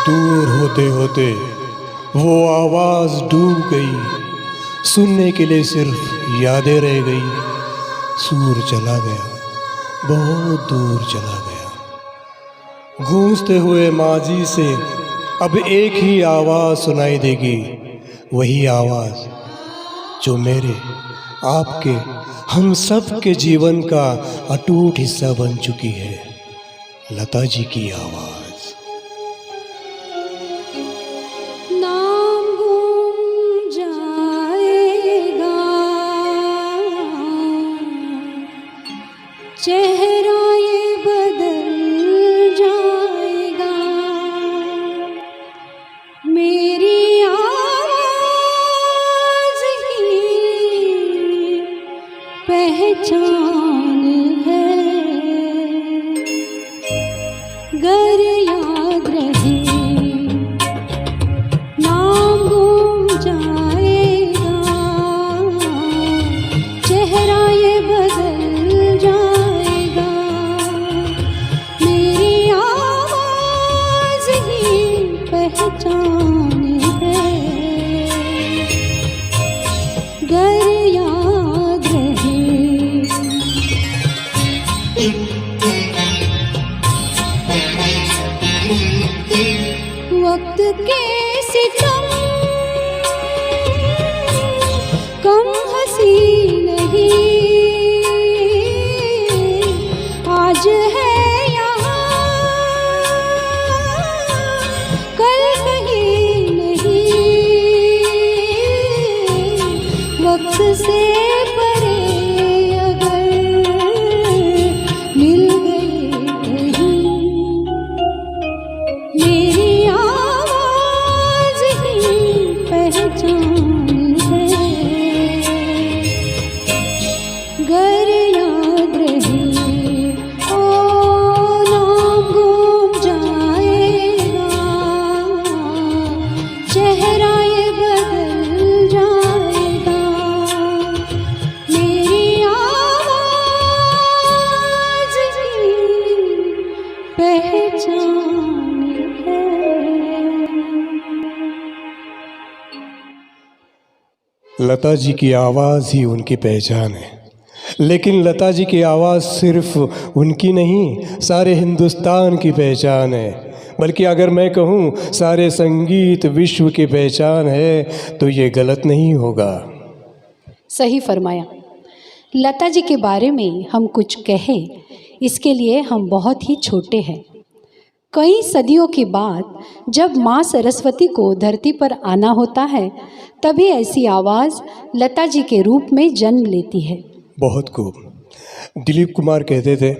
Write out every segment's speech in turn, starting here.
दूर होते होते वो आवाज़ डूब गई, सुनने के लिए सिर्फ यादें रह गई। सूर चला गया, बहुत दूर चला गया। गूंजते हुए माजी से अब एक ही आवाज़ सुनाई देगी, वही आवाज़ जो मेरे, आपके, हम सब के जीवन का अटूट हिस्सा बन चुकी है, लता जी की आवाज़। नाम गुम जाएगा, चेहरा ये बदल जाएगा, मेरी आवाज़ ही पहचान है। गर याद रहे नाम गुम जाएगा, चेहरा ये बदल जाएगा, मेरी आवाज़ ही पहचान है। गर याद रहे वक्त के सितम कम हंसी नहीं, आज है यहाँ कल कहीं नहीं, वक्त से परे अगर मिल गए कहीं, मेरी आवाज़ ही पहचान है। गर याद रहे ओ नाम गुम जाएगा, चेहरा ये बदल जाएगा, मेरी आवाज़ ही पहचान है। लता जी की आवाज़ ही उनकी पहचान है, लेकिन लता जी की आवाज़ सिर्फ उनकी नहीं, सारे हिंदुस्तान की पहचान है। बल्कि अगर मैं कहूँ सारे संगीत विश्व की पहचान है तो ये गलत नहीं होगा। सही फरमाया। लता जी के बारे में हम कुछ कहें, इसके लिए हम बहुत ही छोटे हैं। कई सदियों के बाद जब माँ सरस्वती को धरती पर आना होता है, तभी ऐसी आवाज़ लता जी के रूप में जन्म लेती है। बहुत खूब। दिलीप कुमार कहते थे,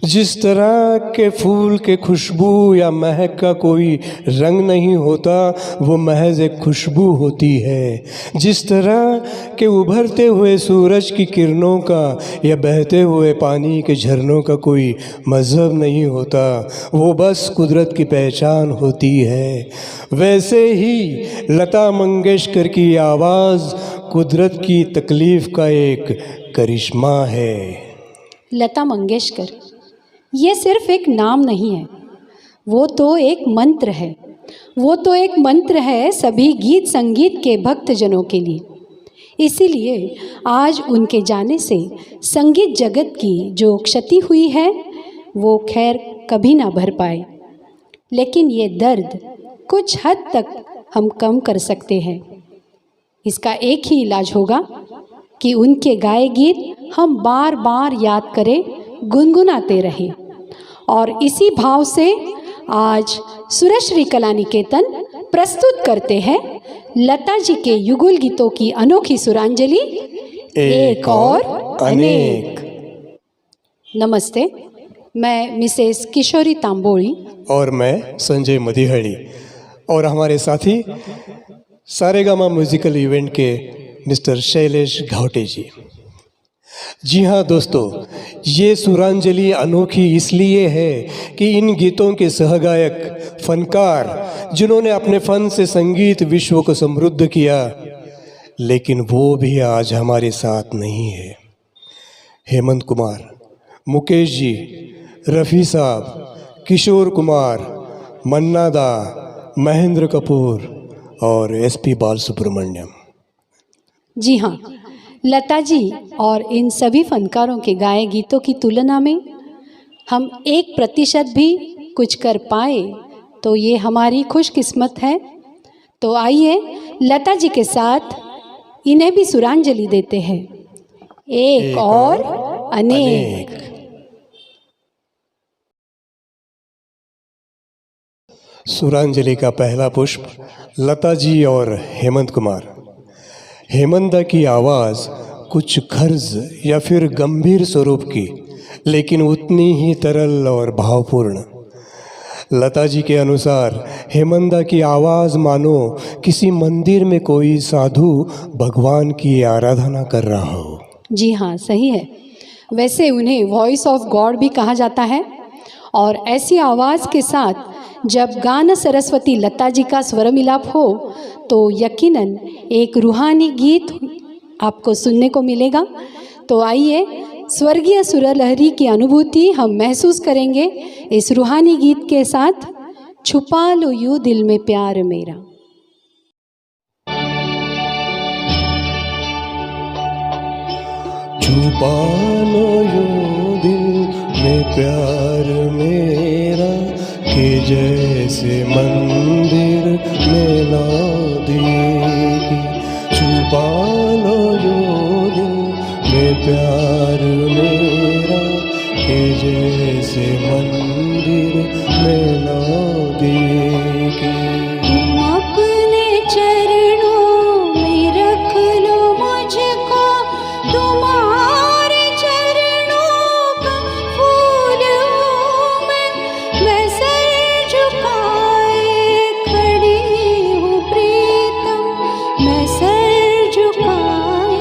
जिस तरह के फूल के खुशबू या महक का कोई रंग नहीं होता, वो महज एक खुशबू होती है। जिस तरह के उभरते हुए सूरज की किरणों का या बहते हुए पानी के झरनों का कोई मज़हब नहीं होता, वो बस कुदरत की पहचान होती है। वैसे ही लता मंगेशकर की आवाज़ कुदरत की तकलीफ़ का एक करिश्मा है। लता मंगेशकर ये सिर्फ एक नाम नहीं है, वो तो एक मंत्र है। वो तो एक मंत्र है सभी गीत संगीत के भक्तजनों के लिए। इसीलिए आज उनके जाने से संगीत जगत की जो क्षति हुई है वो खैर कभी ना भर पाए, लेकिन ये दर्द कुछ हद तक हम कम कर सकते हैं। इसका एक ही इलाज होगा कि उनके गाए गीत हम बार बार याद करें, गुनगुनाते रहें। और इसी भाव से आज सुरश्री कला निकेतन प्रस्तुत करते हैं लता जी के युगल गीतों की अनोखी सुरांजलि, एक और अनेक। नमस्ते, मैं मिसेस किशोरी तांबोली और मैं संजय मदिहड़ी, और हमारे साथी सारेगामा म्यूजिकल इवेंट के मिस्टर शैलेश घावटे जी। जी हाँ दोस्तों, ये सुरांजलि अनोखी इसलिए है कि इन गीतों के सहगायक फनकार, जिन्होंने अपने फ़न से संगीत विश्व को समृद्ध किया, लेकिन वो भी आज हमारे साथ नहीं है। हेमंत कुमार, मुकेश जी, रफ़ी साहब, किशोर कुमार, मन्ना दा, महेंद्र कपूर और एसपी बालसुब्रमण्यम। जी हाँ, लता जी और इन सभी फनकारों के गाए गीतों की तुलना में हम 1% भी कुछ कर पाए तो ये हमारी खुशकिस्मत है। तो आइए लता जी के साथ इन्हें भी सुरांजलि देते हैं। एक और अनेक। सुरांजलि का पहला पुष्प लता जी और हेमंत कुमार। हेमंत दा की आवाज़ कुछ खर्ज या फिर गंभीर स्वरूप की, लेकिन उतनी ही तरल और भावपूर्ण। लता जी के अनुसार हेमंत दा की आवाज़ मानो किसी मंदिर में कोई साधु भगवान की आराधना कर रहा हो। जी हाँ, सही है। वैसे उन्हें वॉइस ऑफ गॉड भी कहा जाता है। और ऐसी आवाज़ के साथ जब गाना सरस्वती लता जी का स्वर मिलाप हो तो यकीनन एक रूहानी गीत आपको सुनने को मिलेगा। तो आइए स्वर्गीय सुरलहरी की अनुभूति हम महसूस करेंगे इस रूहानी गीत के साथ। छुपा लो यूं दिल में प्यार मेरा। छुपा लो यूं दिल में प्यार मेरा, कि जैसे मंदिर में ला देगी। छुपा लो यूं दिल में प्यार मेरा, कि जैसे मंदिर में ला देगी। तुम अपने चरणों में रख लो मुझको, तुम्हारे चरणों का फूल हूँ मैं सर झुकाए खड़ी हूँ प्रीतम, मैं सर झुकाए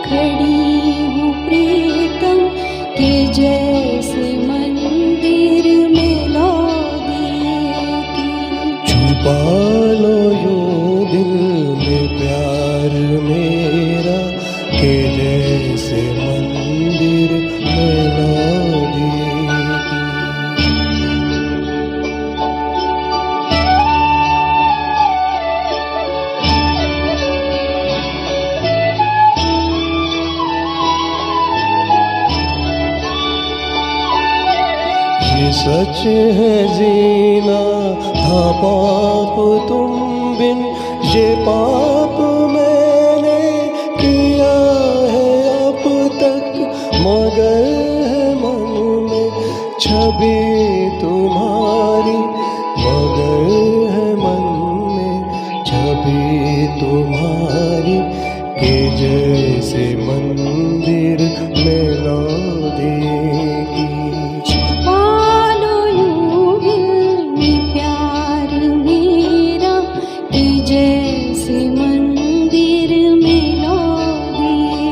खड़ी हूँ प्रीतम, कि जैसे मंदिर में ला देगी। छुपा लो यूं दिल में प्यार मेरा, कि जैसे मंदिर में ला देगी। ये सच है जीना था पाप तुम बिन, ये पाप मैंने किया है अब तक, मगर है मन में छवि तुम्हारी, मगर है मन में छवि तुम्हारी, कि जैसे मंदिर में ला देगी। पालो यूं दिल में प्यार मेरा, कि जैसे मंदिर में ला देगी।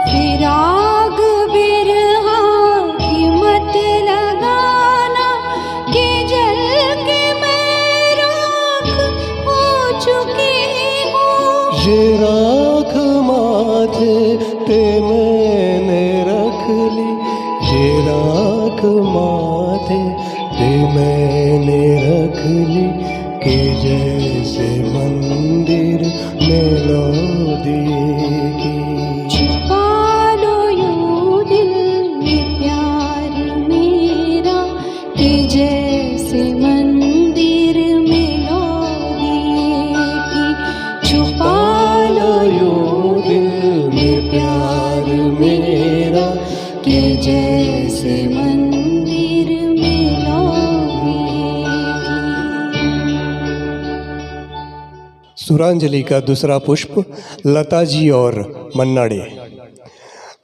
फिराग बिरहा की मत लगाना, कि जल के मैं राख हो चुकी हूँ। ये राख माथे पे मैंने रख ली, ये राख माथे पे मैंने रख ली, कि जैसे मंदिर में ला देगी। छुपा लो यूं दिल में प्यार मेरा, कि जैसे मंदिर में ला देगी। छुपा लो यूं दिल में प्यार मेरा, कि जैसे मंदिर में ला देगी। सुरांजलि का दूसरा पुष्प लता जी और मन्ना डे।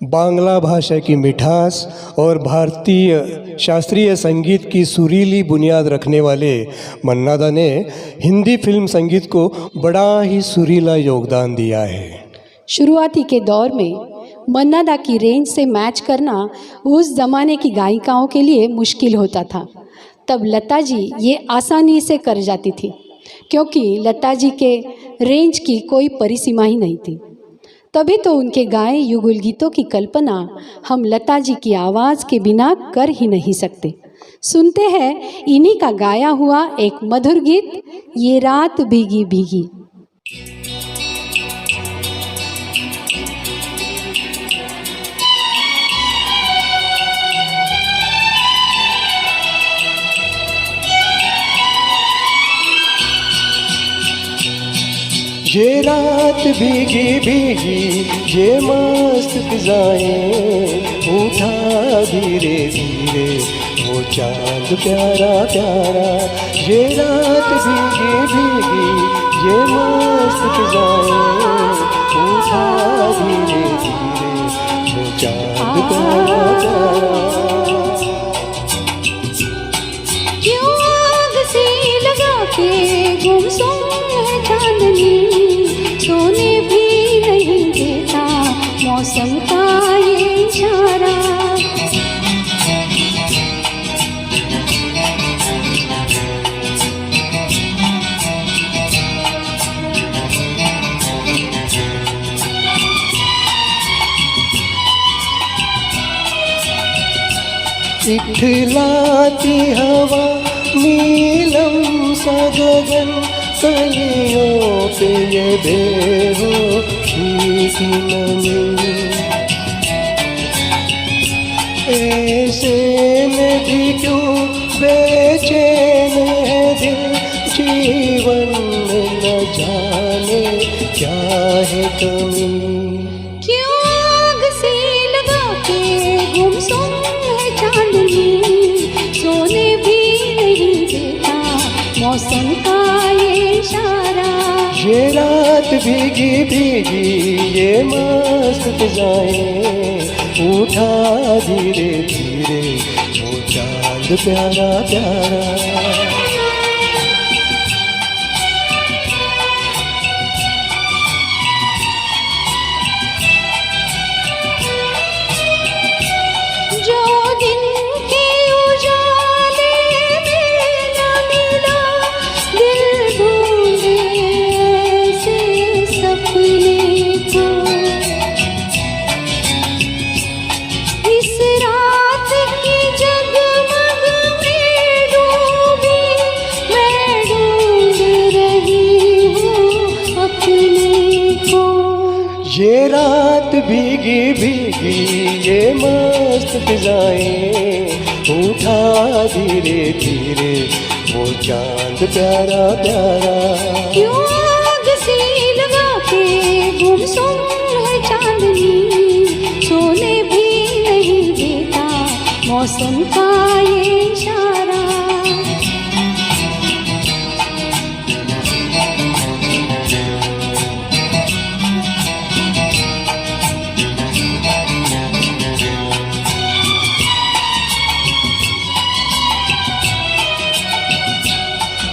बांग्ला भाषा की मिठास और भारतीय शास्त्रीय संगीत की सुरीली बुनियाद रखने वाले मन्ना दा ने हिंदी फिल्म संगीत को बड़ा ही सुरीला योगदान दिया है। शुरुआती के दौर में मन्ना दा की रेंज से मैच करना उस ज़माने की गायिकाओं के लिए मुश्किल होता था। तब लता जी ये आसानी से कर जाती थी, क्योंकि लता जी के रेंज की कोई परिसीमा ही नहीं थी। तभी तो उनके गाए युगल गीतों की कल्पना हम लता जी की आवाज़ के बिना कर ही नहीं सकते। सुनते हैं इन्हीं का गाया हुआ एक मधुर गीत, ये रात भीगी भीगी। ये रात भीगी भीगी, ये मस्त फिजाएं, उठा धीरे धीरे वो चांद प्यारा प्यारा। ये रात भीगी भीगी, ये मस्त फिजाएं, उठा धीरे धीरे वो चांद प्यारा प्यारा। क्यों आग सी लगा के गुमसुम है चांदनी, सोने भी नहीं देता मौसम का ये इशारा। इठलाती हवा नीलम सा गगन, कलियों पे ये बेहोशी की नमी। ऐसे में भी क्यों बेचैन है दिल, जीवन में न जाने क्या है कमी। क्यों आग सी लगा के गुमसुम है चांदनी, सोने भी नहीं देता मौसम का ये इशारा। ये रात भीगी भीगी, ये मस्त फिजाएं, उठा धीरे धीरे वो चांद प्यारा प्यारा। जो दिन के उजाले में न मिला, दिल ढूंढे ऐसे सपने को। इस रात की जगमग में डूबी, मैं ढूंढ रही हूँ अपने को। ये रात भीगी भीगी, ये मस्त फिजाएं, उठा धीरे धीरे वो चांद प्यारा प्यारा। क्यों आग सी लगा के गुमसुम है चांदनी, सोने भी नहीं देता मौसम का ये इशारा।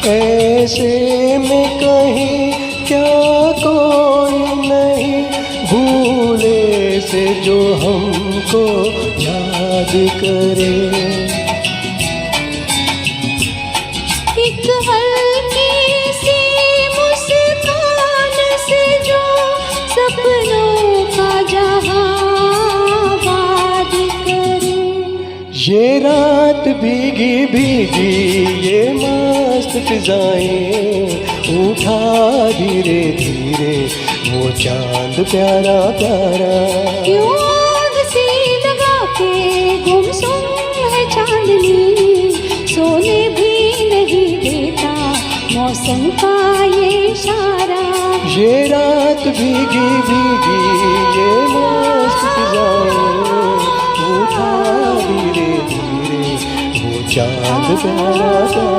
ऐसे में कहीं क्या कोई नहीं, भूले से जो हमको याद करे। एक हल्की सी मुस्कान से जो सपनों का जहां वाद करे। ये रात भीगी भीगी, ये मस्त फिजाएं, उठा धीरे धीरे वो चांद प्यारा प्यारा। क्यों आग सी लगा के गुमसुम है चांदनी, सोने भी नहीं देता मौसम का ये इशारा। ये रात भीगी भीगी, ये मस्त फिजाएं, उठा धीरे धीरे वो चांद प्यारा प्यारा।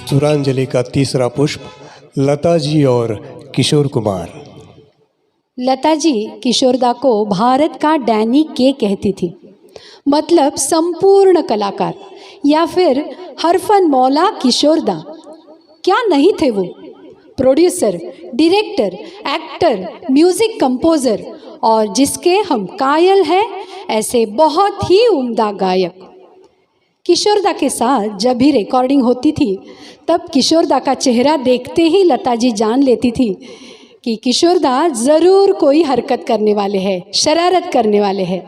सुरांजलि का तीसरा पुष्प, लता जी और किशोर कुमार। लता जी किशोरदा को भारत का डैनी के कहती थी, मतलब संपूर्ण कलाकार, या फिर हरफन मौला किशोरदा। क्या नहीं थे वो? Producer, director, actor, music composer, और जिसके हम कायल हैं ऐसे बहुत ही उम्दा गायक। किशोरदा के साथ जब भी रिकॉर्डिंग होती थी तब किशोरदा का चेहरा देखते ही लता जी जान लेती थी कि किशोरदा ज़रूर कोई हरकत करने वाले हैं, शरारत करने वाले हैं।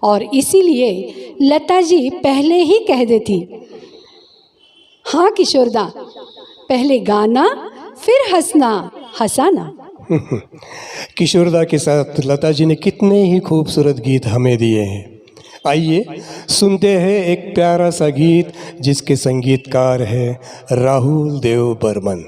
और इसीलिए लता जी पहले ही कह देती, हाँ किशोरदा, पहले गाना फिर हंसना, हंसाना। किशोरदा के साथ लता जी ने कितने ही खूबसूरत गीत हमें दिए हैं। आइए सुनते हैं एक प्यारा सा गीत जिसके संगीतकार है राहुल देव बर्मन।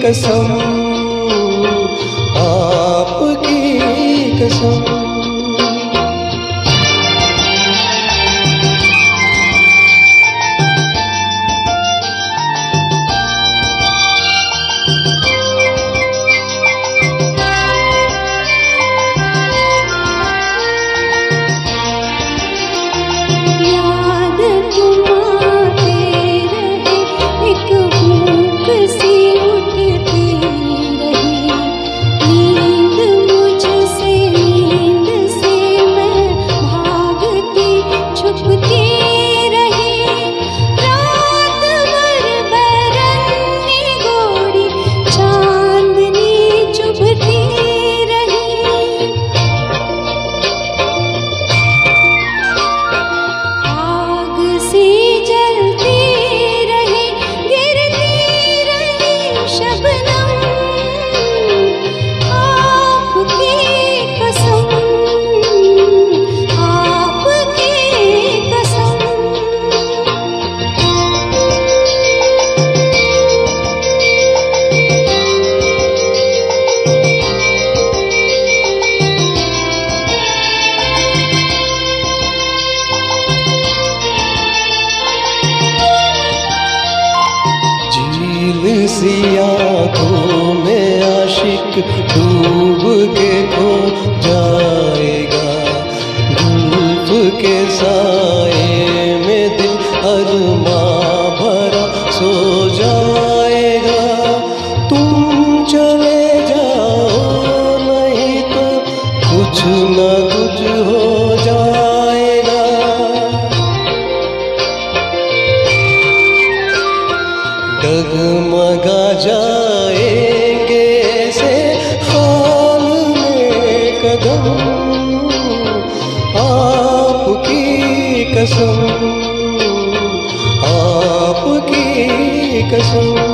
कसम, आपकी कसम। सी आँखों में आशिक डूब के खो जाएगा, धूप के साए में दिल अरमां भरा सो जाएगा। तुम चले जाओ नहीं तो कुछ न कुछ हो जाएगा। डगमगा जाएंगे से हाल में कदम, आपकी कसम, आपकी कसम।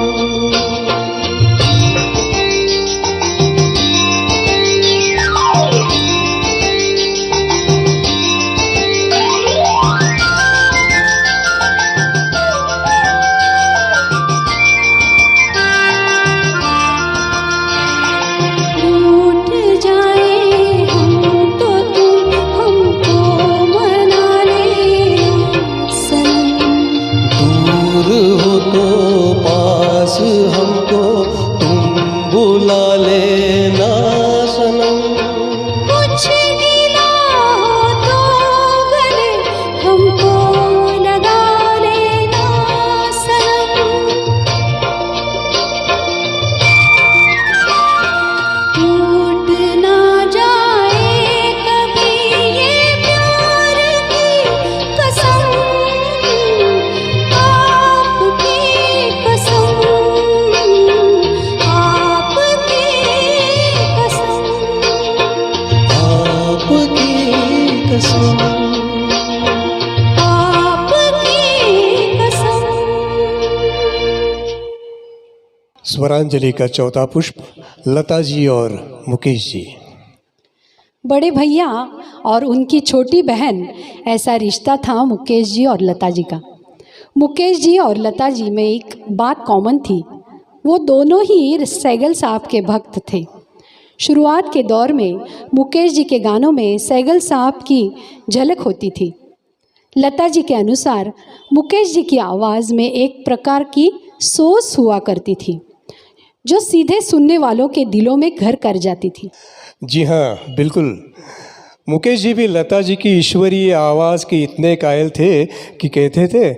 स्वरांजलि का चौथा पुष्प लता जी और मुकेश जी। बड़े भैया और उनकी छोटी बहन, ऐसा रिश्ता था मुकेश जी और लता जी का। मुकेश जी और लता जी में एक बात कॉमन थी, वो दोनों ही सैगल साहब के भक्त थे। शुरुआत के दौर में मुकेश जी के गानों में सैगल साहब की झलक होती थी। लता जी के अनुसार मुकेश जी की आवाज़ में एक प्रकार की सोच हुआ करती थी जो सीधे सुनने वालों के दिलों में घर कर जाती थी। जी हाँ, बिल्कुल। मुकेश जी भी लता जी की ईश्वरीय आवाज़ के इतने कायल थे कि कहते थे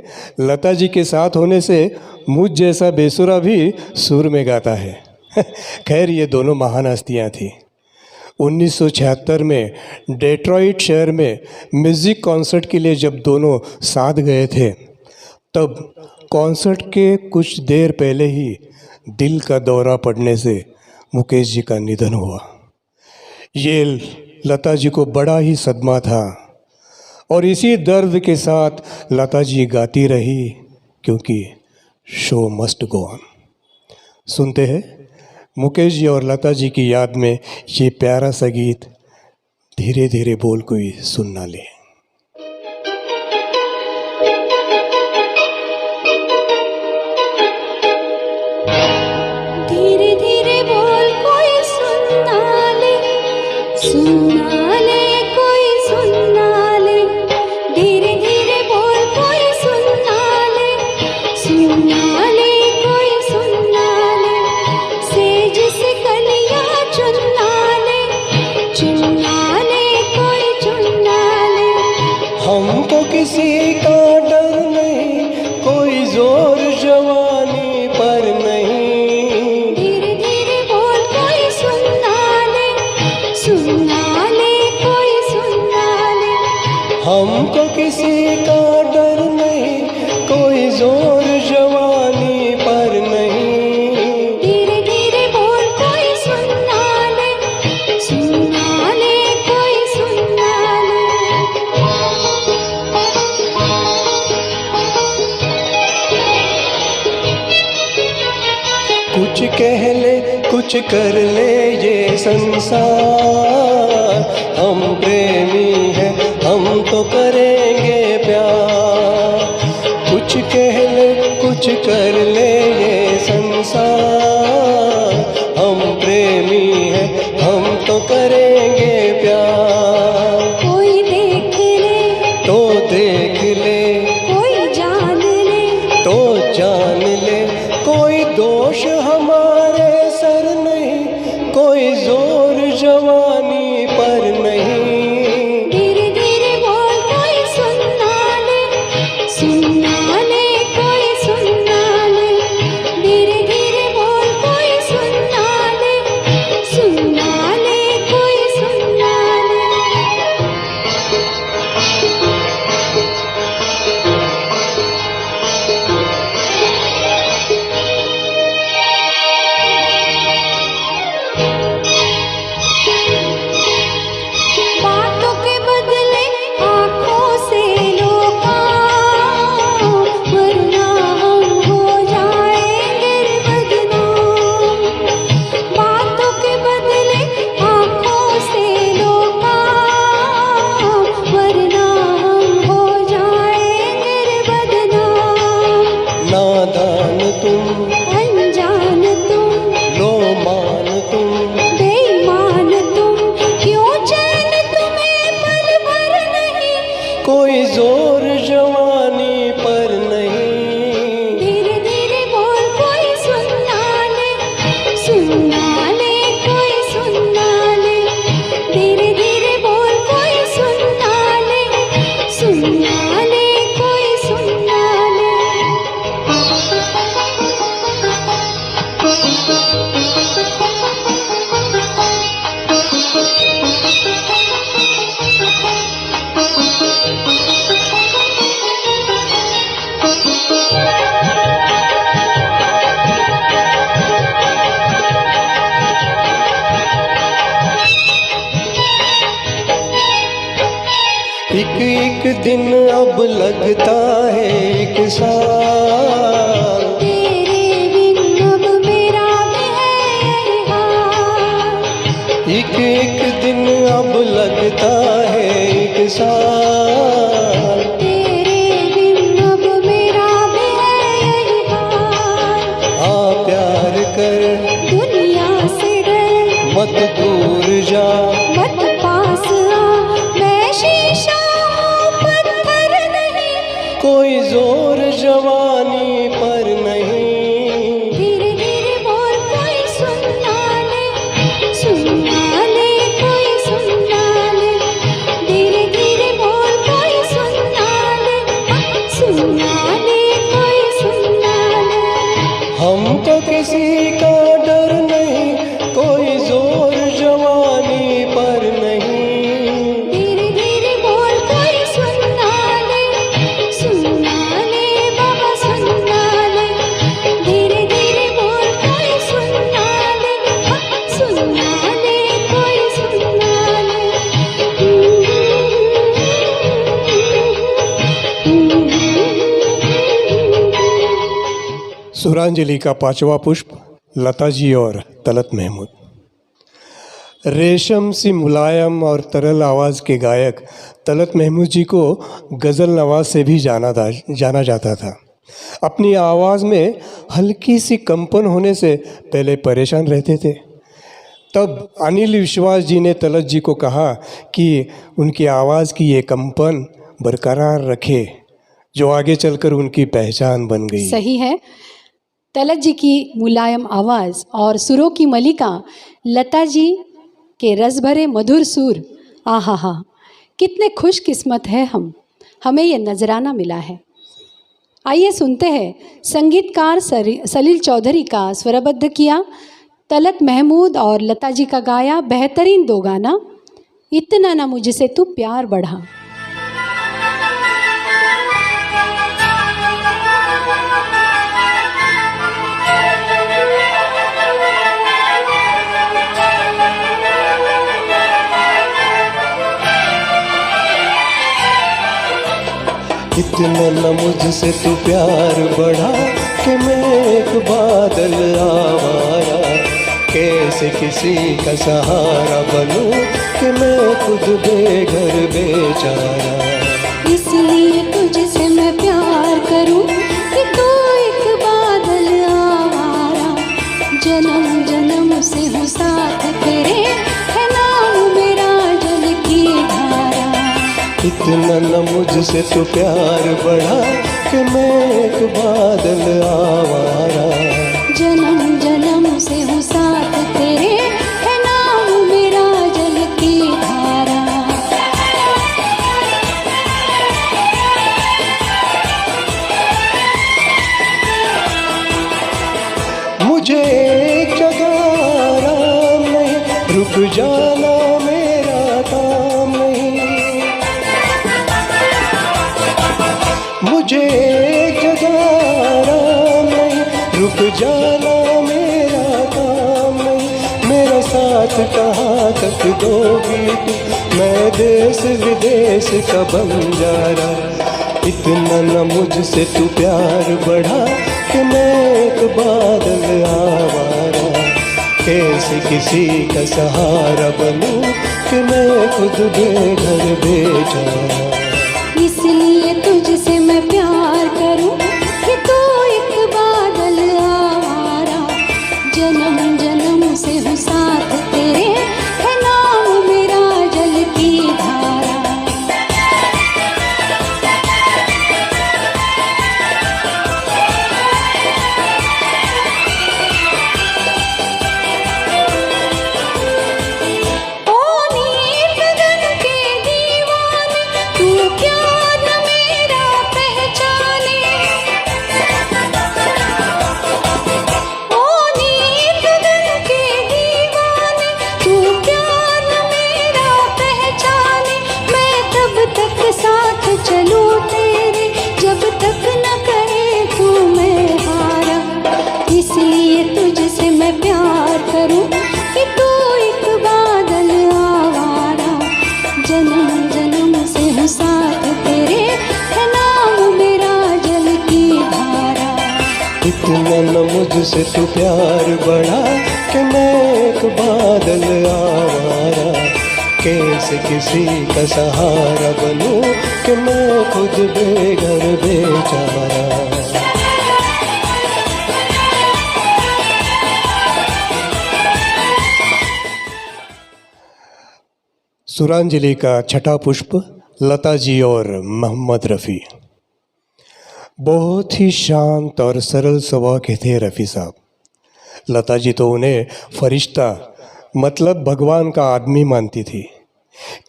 लता जी के साथ होने से मुझ जैसा बेसुरा भी सुर में गाता है। खैर, ये दोनों महान हस्तियाँ थीं। 1976 में डेट्रॉइट शहर में म्यूज़िक कॉन्सर्ट के लिए जब दोनों साथ गए थे, तब कॉन्सर्ट के कुछ देर पहले ही दिल का दौरा पड़ने से मुकेश जी का निधन हुआ। ये लता जी को बड़ा ही सदमा था और इसी दर्द के साथ लता जी गाती रही, क्योंकि शो मस्ट गो ऑन। सुनते हैं मुकेश जी और लता जी की याद में ये प्यारा सा गीत, धीरे धीरे बोल कोई सुन ना ले। धीरे धीरे बोल कोई सुनना ले, सुनना ले कोई सुनना ले। धीरे धीरे बोल कोई सुनना ले, सुनना ले कोई सुनना ले। सेज से कलियां चुनना ले, चुनना ले कोई चुनना ले। हमको किसी का डर नहीं, कोई जोर जवानी पर नहीं। धीरे धीरे बोल कोई सुनना ले, सुनना ले कोई सुनना ले। हमको किसी का डर नहीं, कोई जोर जवानी पर नहीं। धीरे धीरे बोल कोई सुनना ले, सुनना ले कोई सुनना ले। कुछ कह ले कुछ कर ले ये संसार, हम प्रेमी हैं हम तो करेंगे प्यार। कुछ कह ले कुछ कर ले ये संसार, हम प्रेमी हैं हम तो करेंगे प्यार। कोई देख ले तो देख ले, कोई जान ले, तो जान ले, कोई दोष हमारे सर नहीं, कोई जोर जवानी पर नहीं। धीरे धीरे बोल कोई सुनना ले, सुनना ले कोई सुनना ले। धीरे धीरे बोल कोई सुनना ले, सुनना ले कोई सुनना ले। बातों के बदले आँखों से लो काम, वरना हम हो जाएंगे बदनाम। बातों के बदले आँखों से लो काम, वरना हम हो जाएंगे बदनाम। नादान तुम, अनजान तुम, लो मान तुम, बेईमान तुम, क्यों चैन तुम्हें पल भर नहीं। कोई जोर जवानी पर नहीं। धीरे धीरे बोल कोई सुनना ले, सुनना ले कोई सुनना ले। धीरे धीरे बोल कोई सुनना ले, सुनना ले कोई सुनना ले। एक एक दिन अब लगता है एक साल, तेरे बिन अब मेरा साल। तेरे बिन अब मेरा भी है यही हाल। हाँ प्यार कर, दुनिया से डर, मत दूर जा, मत पास आ, मैं शीशा हूँ पत्थर नहीं। कोई जोर जवानी पर नहीं। धीरे धीरे बोल कोई सुनना ले, सुनना ले कोई सुनना ले। धीरे धीरे बोल कोई सुनना ले, सुनना ले कोई सुनना ले। हमको किसी का डर नहीं, कोई जोर जवानी पर नहीं। धीरे धीरे बोल कोई सुनना ले, सुनना ले बाबा सुनना ले। धीरे धीरे बोल कोई सुनना ले, सुनना ले कोई सुनना ले। सुरांजलि का पांचवा पुष्प लता जी और तलत महमूद। रेशम सी मुलायम और तरल आवाज़ के गायक तलत महमूद जी को गज़ल नवाज से भी जाना जाता था। अपनी आवाज़ में हल्की सी कंपन होने से पहले परेशान रहते थे। तब अनिल विश्वास जी ने तलत जी को कहा कि उनकी आवाज़ की ये कंपन बरकरार रखे, जो आगे चलकर उनकी पहचान बन गई। सही है। तलत जी की मुलायम आवाज़ और सुरों की मलिका, लता जी के रस भरे मधुर सुर, आहा हा, कितने खुशकिस्मत है हम, हमें ये नजराना मिला है। आइए सुनते हैं संगीतकार सलील चौधरी का स्वरबद्ध किया, तलत महमूद और लता जी का गाया बेहतरीन दो गाना, इतना ना मुझसे तू प्यार बढ़ा। इतना न मुझसे तू प्यार बढ़ा कि मैं एक बादल आवारा, कैसे किसी का सहारा बनूं कि मैं खुद बेघर बेचारा। इसलिए तुझसे मैं प्यार करूं कि तू एक बादल आवारा, जन्म जन्म से हूँ साथ तेरे, है नाम मेरा जल की धारा। इतना न मुझसे तू प्यार बढ़ा कि मैं एक बादल आवारा, जन्म जन्म से हूँ साथ तेरे, है नाम मेरा जल की धारा। मुझे एक जगह आराम नहीं, रुक जाना मेरा काम नहीं। मुझे एक जगह आराम नहीं, रुक जाना मेरा काम नहीं। मेरा साथ कहाँ तक दोगी तू, मैं देश विदेश का बंजारा। इतना न मुझसे तू प्यार बढ़ा कि मैं एक बादल आवारा, कैसे किसी का सहारा बनूं कि मैं खुद बेघर बेचारा। इसलिए तुझसे मैं प्यार करूं कि तू एक बादल आवारा, जन्म जन्म से हूँ साथ तेरे, है नाम मेरा जल की धारा। ओ नील गगन के दीवाने, तू क्या न मेरा पहचाने। ओ नील गगन के दीवाने, तू क्या न मेरा पहचाने। मैं तब तक साथ चलूं तेरे, जब तक न कहे तू मैं हारा। इसलिए तुझसे मैं प्यार करूं कि तू एक बादल आवारा, जन्म जन्म से हूँ साथ तेरे, है नाम मेरा जल की धारा। इतना न मुझसे तू प्यार बढ़ा कि मैं एक बादल आवारा, कैसे किसी का सहारा बनूं कि मैं खुद बेघर बेचारा। सुरांजलि का छठा पुष्प लता जी और मोहम्मद रफ़ी। बहुत ही शांत और सरल स्वभाव के थे रफ़ी साहब। लता जी तो उन्हें फरिश्ता मतलब भगवान का आदमी मानती थी।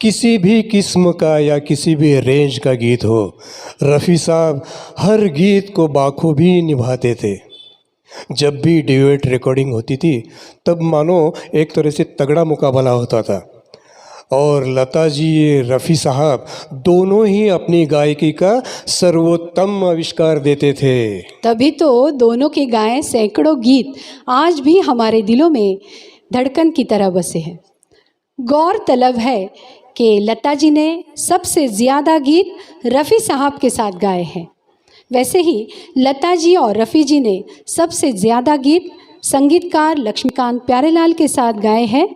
किसी भी किस्म का या किसी भी रेंज का गीत हो, रफ़ी साहब हर गीत को बाखूबी निभाते थे। जब भी ड्यूएट रिकॉर्डिंग होती थी तब मानो एक तरह से तगड़ा मुकाबला होता था और लता जी रफ़ी साहब दोनों ही अपनी गायकी का सर्वोत्तम आविष्कार देते थे। तभी तो दोनों के गाए सैकड़ों गीत आज भी हमारे दिलों में धड़कन की तरह बसे हैं। गौरतलब है कि लता जी ने सबसे ज़्यादा गीत रफ़ी साहब के साथ गाए हैं। वैसे ही लता जी और रफ़ी जी ने सबसे ज़्यादा गीत संगीतकार लक्ष्मीकांत प्यारेलाल के साथ गाए हैं।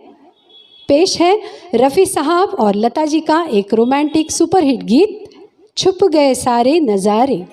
पेश है रफ़ी साहब और लता जी का एक रोमांटिक सुपरहिट गीत छुप गए सारे नज़ारे।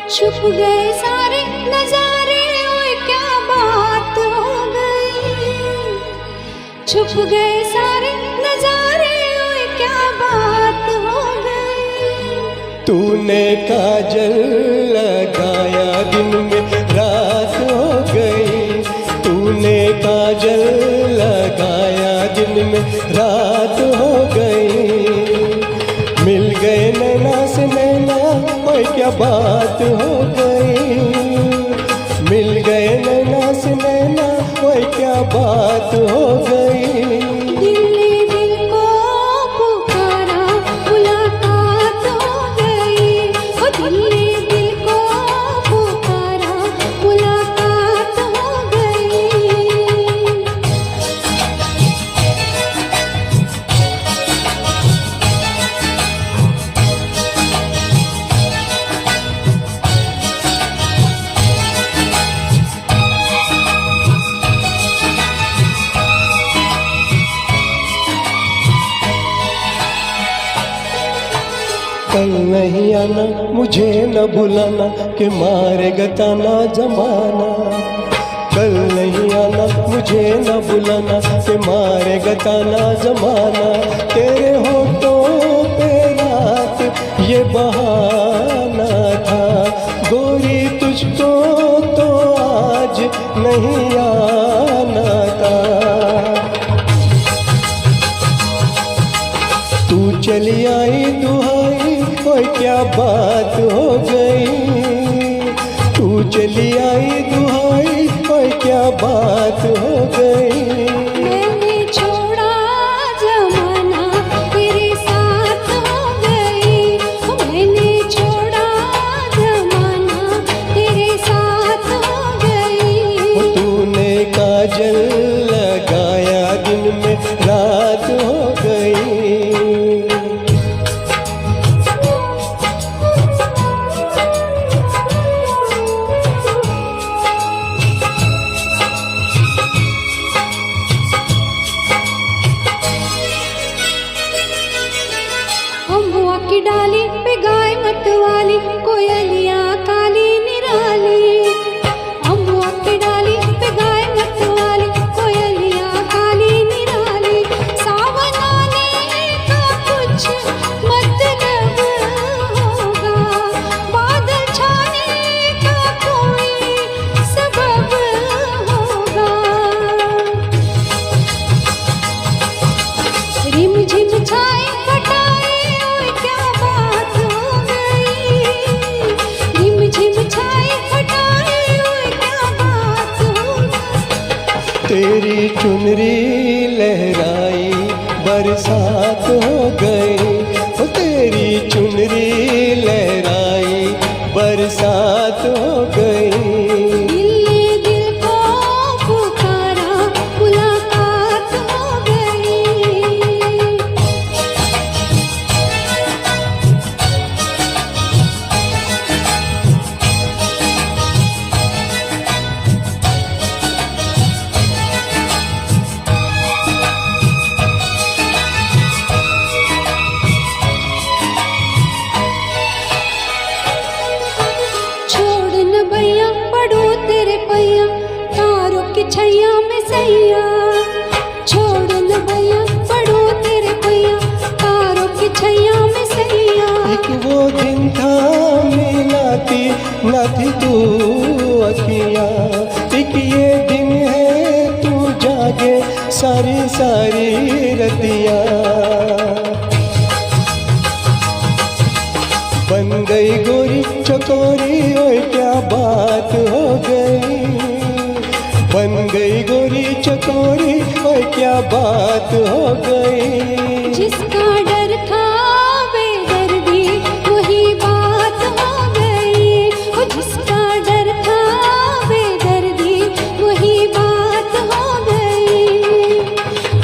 छुप गए सारे नजारे, ओए क्या बात हो गई। छुप गए सारे नजारे, ओए क्या बात हो गई। तूने काजल लगाया दिन में रात हो गई। तूने काजल लगाया दिन में रात हो गई। मिल गए नैना से नैना, ओए क्या बात हो गई। मिल गए नैना से नैना, ओए क्या बात हो गई। दिल ने दिल को पुकारा, मुलाकात हो गई। ओ दिल ने दिल को पुकारा, मुलाकात हो गई। कल नहीं आना, मुझे न बुलाना कि मारेगा ताना जमाना। कल नहीं आना, मुझे न बुलाना कि मारेगा ताना जमाना। तेरे होठों पे रात ये बहाना था, गोरी तुझको तो आज नहीं आना था। तू चली आई दुहाई, ओए क्या बात हो गई। तू चली आई दुहाई, ओए क्या बात हो गई। मैंने छोड़ा जमाना, तेरे साथ हो गई। ओ मैंने छोड़ा जमाना, तेरे साथ हो गई। तूने काजल लगाया दिन में रात हो गई। अम्बुआ की डाली पे गाय मतवाली, कोयलिया काली निराली। अम्बुआ की डाली पे गाय मतवाली, कोयलिया काली निराली। सावन आने का कुछ मतलब होगा, बादल छाने का कोई सबब होगा। रिम झिम छाए घटाए, ओए क्या बात हो गई। छैया में सैया, छोड़ लो भैया पढ़ो तेरे पैया, तारों की छैया में सैया। एक वो दिन था मिलाती ना थी तू अखियाँ, एक ये दिन है तू जागे सारी सारी रतियाँ। बन गई गोरी चकोरी ओए क्या बात हो गई, बन गई गोरी चकोरी ओए क्या बात हो गई। जिसका डर था बेदर्दी वही बात हो गई, ओ जिसका डर था बेदर्दी वही बात हो गई।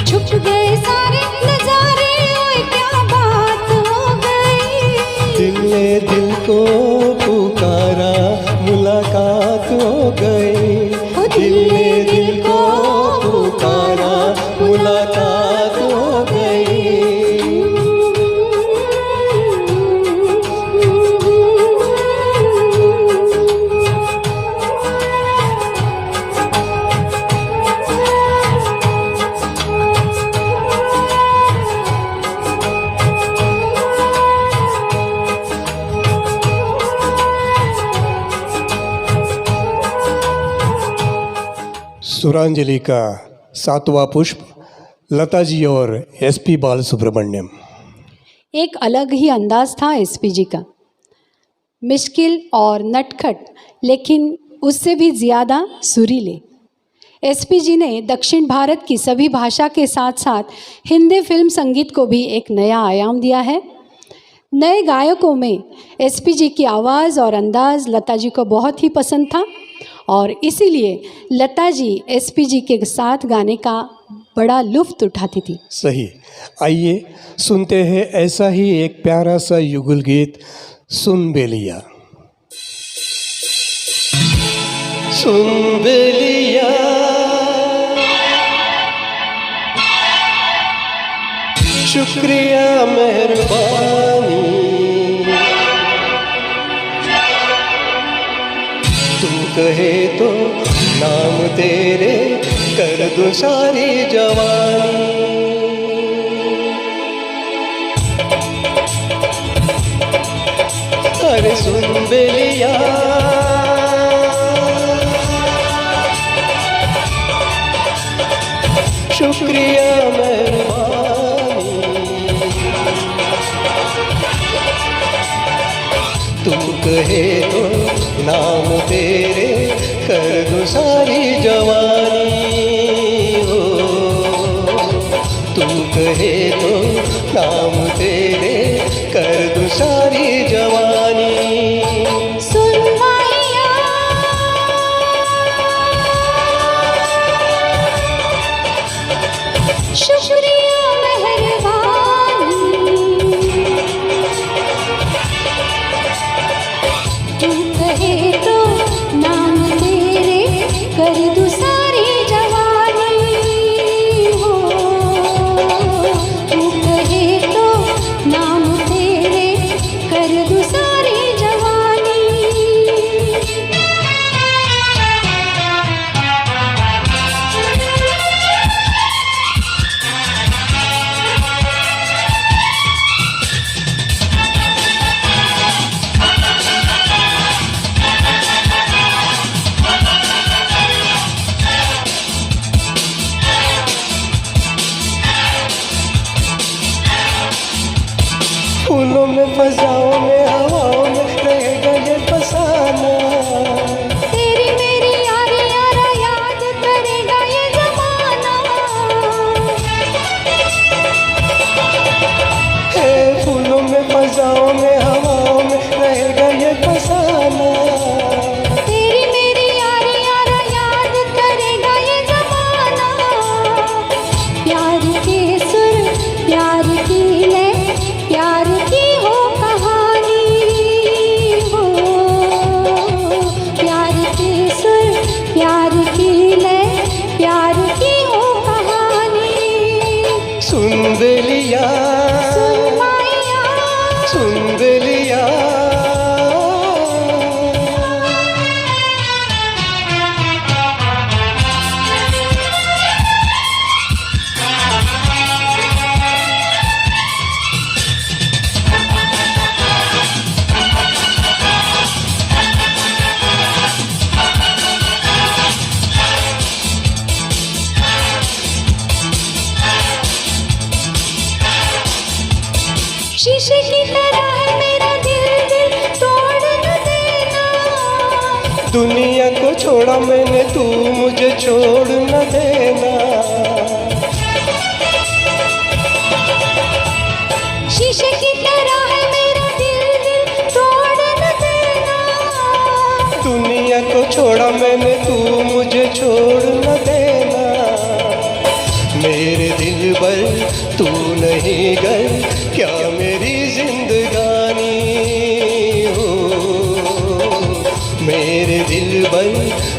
छुप गए सारे नजारे ओए क्या बात हो गई। दिल ने दिल को पुकारा मुलाकात हो गई, दिल ने दिल को पुकारा मुलाकात हो गई। सुरांजलि का 7वां पुष्प लता जी और एसपी बालसुब्रमण्यम। एक अलग ही अंदाज था एसपी जी का, मुश्किल और नटखट लेकिन उससे भी ज़्यादा सुरीले। एसपी जी ने दक्षिण भारत की सभी भाषा के साथ साथ हिंदी फिल्म संगीत को भी एक नया आयाम दिया है। नए गायकों में एसपी जी की आवाज़ और अंदाज़ लता जी को बहुत ही पसंद था और इसीलिए लता जी एसपी जी के साथ गाने का बड़ा लुत्फ़ उठाती थी। सही, आइए सुनते हैं ऐसा ही एक प्यारा सा युगल गीत, सुन बेलिया। सुन बेलिया शुक्रिया मेहरबानी, तू कहे तो नाम तेरे कर दूं सारी जवानी। अरे सुन बेलिया शुक्रिया मेहरबानी, तू कहे तो नाम तेरे कर दूं सारी जवानी हो, तू कहे तो नाम तेरे कर दूं सारी जवानी। सुन माहिया शुक्रिया मेहरबानी, तू कहे तो नाम तेरे कर दूं सारी जवानी हो, तू कहे तो नाम तेरे कर दूं सारी जवानी। फूलों में फजाओं में हवाओं में रहेगा ये फसाना, तेरी मेरी यारी यारा याद करेगा ये जमाना। हे फूलों में फजाओं में हवाओं में रहेगा ये फसाना। तेरी मेरी यारी यारा याद करेगा ये जमाना। प्यार के सुर प्यार की लय प्यार की हो कहानी हो, प्यार के सुर प्यार की लय प्यार की हो कहानी। सुन बेलिया सुन माहिया सुन शीशे की तरह है मेरा दिल, दिल तोड़ न देना। दुनिया को छोड़ा मैंने, तू मुझे छोड़ न देना। शीशे की तरह है मेरा दिल, दिल तोड़ न देना। दुनिया को छोड़ा मैंने, तू मुझे छोड़ न देना। मेरे दिल पर तू नहीं गई, क्या मेरी जिंदगानी हो। मेरे दिल पर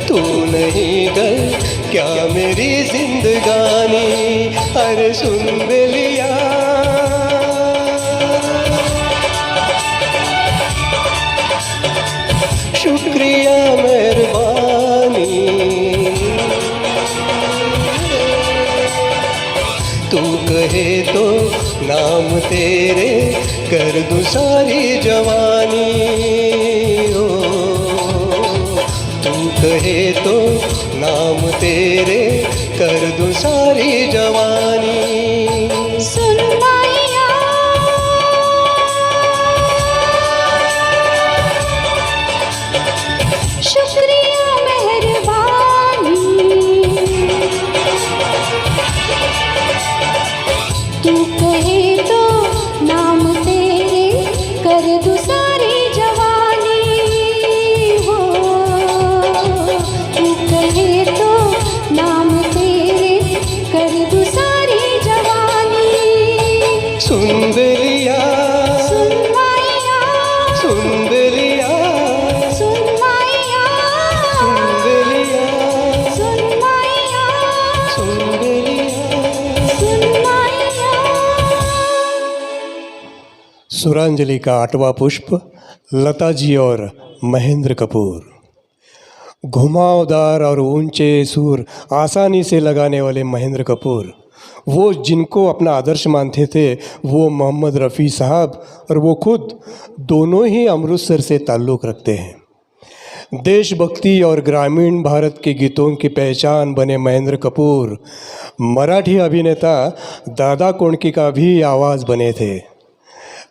तू नहीं गई, क्या मेरी जिंदगानी। अरे सुन बेलिया, शुक्रिया मेहरबानी। तू कहे तो नाम तेरे कर दूं सारी जवानी हो। तू कहे तो नाम तेरे कर दूं सारी जवानी। सुन माया, शुक्रिया मेहरबानी। तू कहे तो नाम तेरे कर दूं सारी जवानी हो। तू कहे तो नाम तेरे कर दूं सारी जवानी। सुन बेलिया, सुन माया, सुन बेलिया, सुन माया, सुन बेलिया, सुन माया, सुन बेलिया। सुन माया। सुरांजलि का 8वां पुष्प लता जी और महेंद्र कपूर। घुमावदार और ऊंचे सुर आसानी से लगाने वाले महेंद्र कपूर, वो जिनको अपना आदर्श मानते थे, वो मोहम्मद रफ़ी साहब और वो खुद दोनों ही अमृतसर से ताल्लुक़ रखते हैं। देशभक्ति और ग्रामीण भारत के गीतों की पहचान बने महेंद्र कपूर मराठी अभिनेता दादा कोंडके का भी आवाज़ बने थे।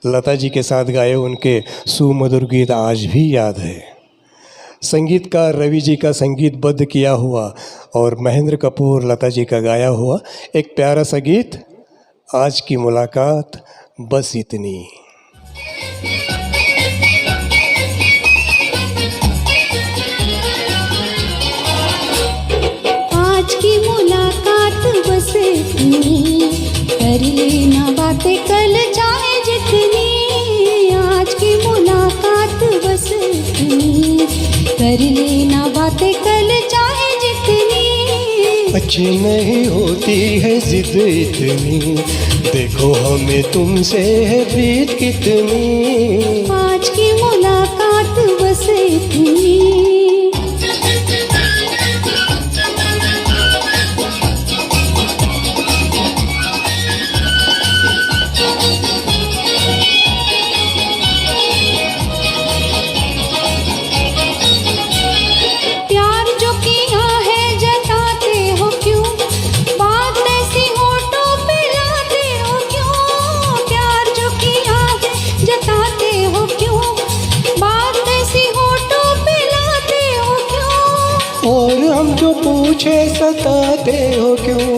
लता जी के साथ गाए उनके सुमधुर गीत आज भी याद है। संगीतकार रवि जी का संगीतबद्ध किया हुआ और महेंद्र कपूर लता जी का गाया हुआ एक प्यारा सा गीत, आज की मुलाकात बस इतनी। आज की मुलाकात बस इतनी, कर लेना बातें कल चाहे जितनी। आज की मुलाकात बस इतनी, कर लेना बातें कल चाहे जितनी। अच्छी नहीं होती है जिद इतनी, देखो हमें तुमसे है प्रीत कितनी। आज की मुलाकात बस इतनी। प्यार जो किया है जताते हो क्यों, बात ऐसी होठों पे लाते हो क्यों। प्यार जो किया है जताते हो क्यों, बात ऐसी होठों पे लाते हो क्यों। और हम जो पूछे सताते हो क्यों,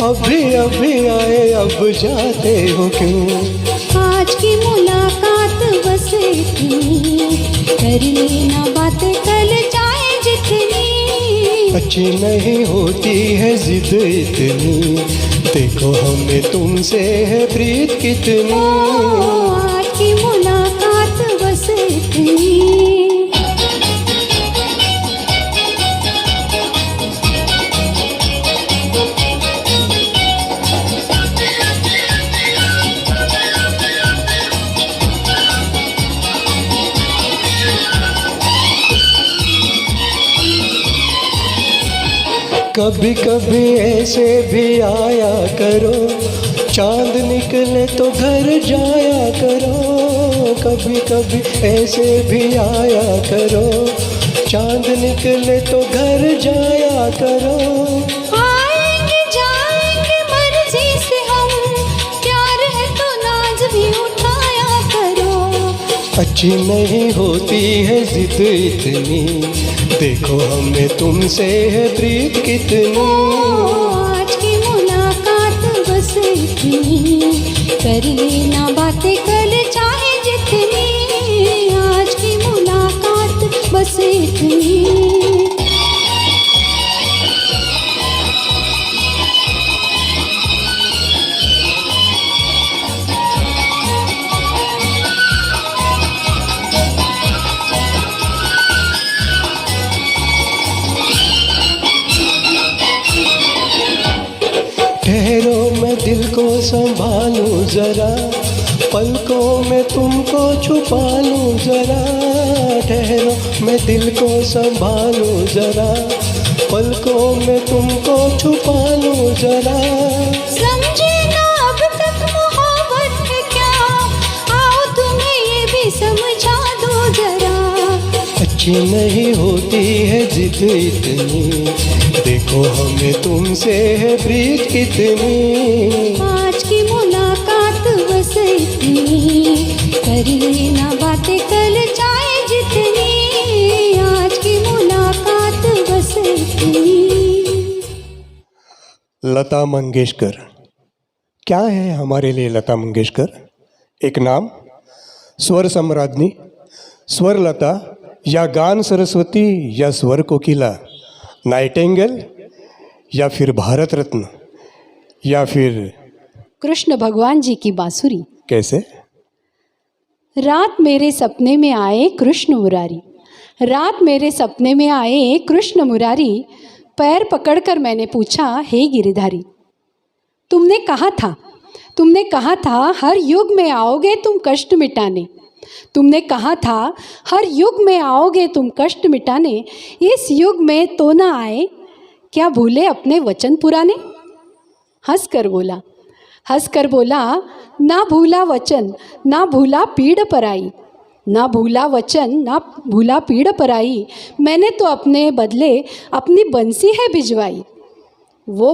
अभी अभी आए अब जाते हो क्यों। आज की मुलाकात बस इतनी, कर लेना बातें कल चाहे जितनी। अच्छी नहीं होती है जिद इतनी, देखो हमें तुमसे है प्रीत कितनी। आज की मुलाकात बस इतनी। कभी कभी ऐसे भी आया करो, चांद निकले तो घर जाया करो। कभी कभी ऐसे भी आया करो, चांद निकले तो घर जाया करो। आएंगे जाएंगे मर्जी से हम, प्यार है तो नाज भी उठाया अच्छी नहीं होती है जिद इतनी, देखो हमें तुमसे है प्रीत कितनी। आज की मुलाकात बस इतनी, कर लेना बातें कल चाहे जितनी। आज की मुलाकात बस इतनी। ठहरो मैं दिल को संभालूं जरा, पलकों में तुमको छुपा लूं जरा। ठहरो मैं दिल को संभालूं जरा, पलकों में तुमको छुपा लूं जरा। समझे ना अब तक मोहब्बत है क्या, आओ तुम्हें ये भी समझा दो जरा। अच्छी नहीं होती है जिद इतनी, देखो हमें तुमसे है प्रीत कितनी। आज की मुलाकात बस इतनी, कर लेना बातें कल चाहे जितनी। आज की मुलाकात बस इतनी। लता मंगेशकर, क्या है हमारे लिए लता मंगेशकर? एक नाम, स्वर सम्राज्ञी, स्वर लता, या गान सरस्वती, या स्वर कोकिला, नाइटिंगेल, या फिर भारत रत्न, या फिर कृष्ण भगवान जी की बांसुरी। कैसे? रात मेरे सपने में आए कृष्ण मुरारी, रात मेरे सपने में आए कृष्ण मुरारी। पैर पकड़कर मैंने पूछा, हे गिरिधारी, तुमने कहा था हर युग में आओगे तुम कष्ट मिटाने। तुमने कहा था हर युग में आओगे तुम कष्ट मिटाने। इस युग में तो ना आए, क्या भूले अपने वचन पुराने। हंसकर बोला, ना भूला वचन, ना भूला पीड़ पराई। ना भूला वचन, ना भूला पीड़ पराई। मैंने तो अपने बदले अपनी बंसी है भिजवाई। वो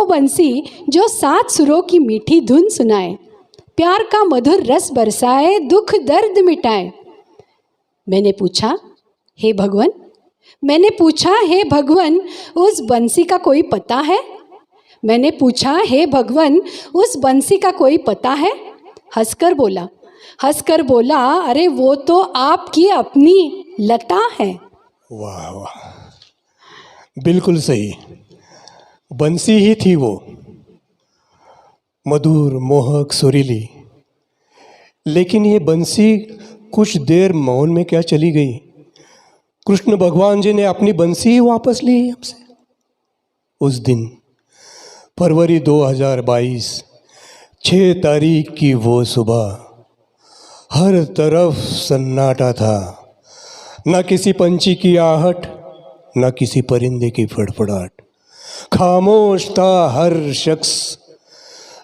बंसी जो 7 सुरों की मीठी धुन सुनाए, प्यार का मधुर रस बरसाए, दुख दर्द मिटाए। मैंने पूछा, हे भगवन, उस बंसी का कोई पता है? मैंने पूछा, हे भगवन, उस बंसी का कोई पता है? हंसकर बोला, अरे वो तो आपकी अपनी लता है। वाह वाह, बिल्कुल सही, बंसी ही थी वो, मधुर, मोहक, सुरीली। लेकिन ये बंसी कुछ देर मौन में क्या चली गई? कृष्ण भगवान जी ने अपनी बंसी ही वापस ली हमसे। उस दिन फरवरी 2022, 6 तारीख की वो सुबह, हर तरफ सन्नाटा था। न किसी पंछी की आहट, न किसी परिंदे की फड़फड़ाहट। खामोश था हर शख्स,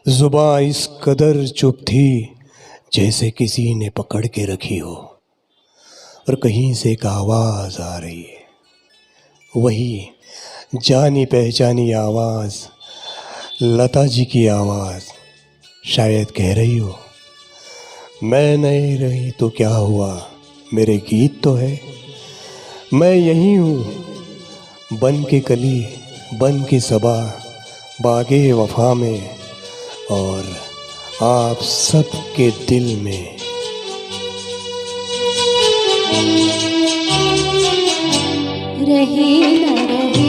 जुबां इस कदर चुप थी जैसे किसी ने पकड़ के रखी हो। और कहीं से एक आवाज़ आ रही है, वही जानी पहचानी आवाज़, लता जी की आवाज़। शायद कह रही हो, मैं नहीं रही तो क्या हुआ, मेरे गीत तो है। मैं यही हूँ, बन के कली, बन के सबा, बागे वफा में, और आप सबके दिल में। रहे न रहे